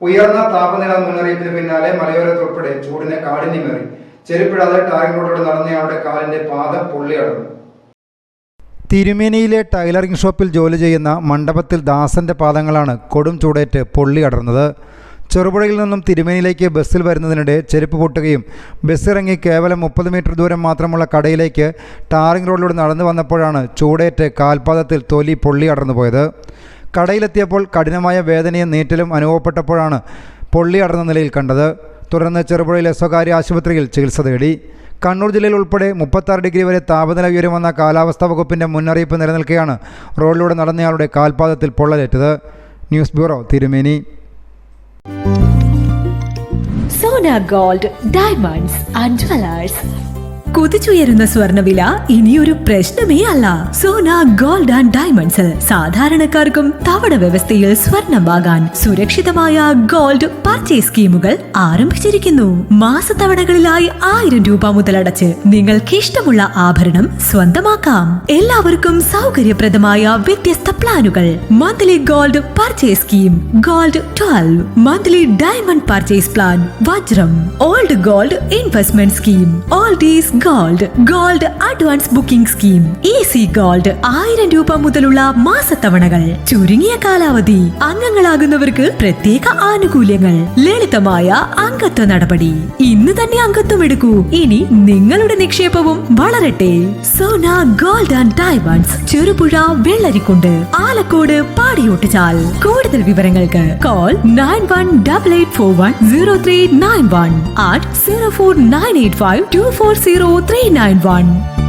ഉയർന്ന താപനില മുന്നറിയിപ്പിന് പിന്നാലെ മലയോരത്തുൾപ്പെടെ ചൂടിനെ കാഠിന്യമേറി. ചെരുപ്പിടാതെ ടാറിംഗ് റോഡിലൂടെ നടന്നയാളുടെ കാലിന്റെ പാദം പൊള്ളിയടർന്നു. തിരുമേനിയിലെ ടൈലറിംഗ് ഷോപ്പിൽ ജോലി ചെയ്യുന്ന മണ്ഡപത്തിൽ ദാസന്റെ പാദങ്ങളാണ് കൊടും ചൂടേറ്റ് പൊള്ളിയടർന്നത്. ചെറുപുഴയിൽ നിന്നും തിരുമേനിയിലേക്ക് ബസ്സിൽ വരുന്നതിനിടെ ചെരുപ്പ് പൊട്ടുകയും ബസ്സിറങ്ങി കേവലം 30 മീറ്റർ ദൂരം മാത്രമുള്ള കടയിലേക്ക് ടാറിംഗ് റോഡിലൂടെ നടന്നു വന്നപ്പോഴാണ് ചൂടേറ്റ് കാൽപാദത്തിൽ തൊലി പൊള്ളിയടർന്നു പോയത്. കടയിലെത്തിയപ്പോൾ കഠിനമായ വേദനയും നീറ്റലും അനുഭവപ്പെട്ടപ്പോഴാണ് പൊള്ളിയടർന്ന നിലയിൽ കണ്ടത്. തുടർന്ന് ചെറുപുഴയിലെ സ്വകാര്യ ആശുപത്രിയിൽ ചികിത്സ തേടി. കണ്ണൂർ ജില്ലയിൽ ഉൾപ്പെടെ 36 ഡിഗ്രി വരെ താപനില ഉയരുമെന്ന കാലാവസ്ഥാ വകുപ്പിൻ്റെ മുന്നറിയിപ്പ് നിലനിൽക്കെയാണ് റോഡിലൂടെ നടന്നയാളുടെ കാൽപാദത്തിൽ പൊള്ളലേറ്റത്. News bureau, Thirumeni. Sona gold, diamonds and jewellers. കുതിച്ചുയരുന്ന സ്വർണ്ണവില ഇനിയൊരു പ്രശ്നമേ അല്ല. സോന ഗോൾഡ് ആൻഡ് ഡയമണ്ട്സിൽ സാധാരണക്കാർക്കും തവണ വ്യവസ്ഥയിൽ സ്വർണം വാങ്ങാൻ സുരക്ഷിതമായ ഗോൾഡ് പർച്ചേസ് സ്കീമുകൾ ആരംഭിച്ചിരിക്കുന്നു. മാസത്തവണകളിലായി 1000 രൂപ മുതലടച്ച് നിങ്ങൾക്ക് ഇഷ്ടമുള്ള ആഭരണം സ്വന്തമാക്കാം. എല്ലാവർക്കും സൗകര്യപ്രദമായ വ്യത്യസ്ത പ്ലാനുകൾ. Monthly gold purchase scheme, gold 12, monthly diamond purchase plan, വജ്രം, old gold investment scheme, oldies gold advance booking scheme, easy gold 1000 രൂപ മുതലുള്ള മാസത്തവണകൾ, ചുരുങ്ങിയ കാലാവധി, അംഗങ്ങളാകുന്നവർക്ക് പ്രത്യേക ആനുകൂല്യങ്ങൾ, ലളിതമായ അംഗത്വ നടപടി. ഇന്ന് തന്നെ അംഗത്വം എടുക്കൂ. ഇനി നിങ്ങളുടെ നിക്ഷേപവും വളരട്ടെ. Sona gold and diamonds, Cherupuzha, Vellarikundu, Alakode, Padiyottuchal. കൂടുതൽ വിവരങ്ങൾക്ക് കോൾ 9188410391 at 04985240391.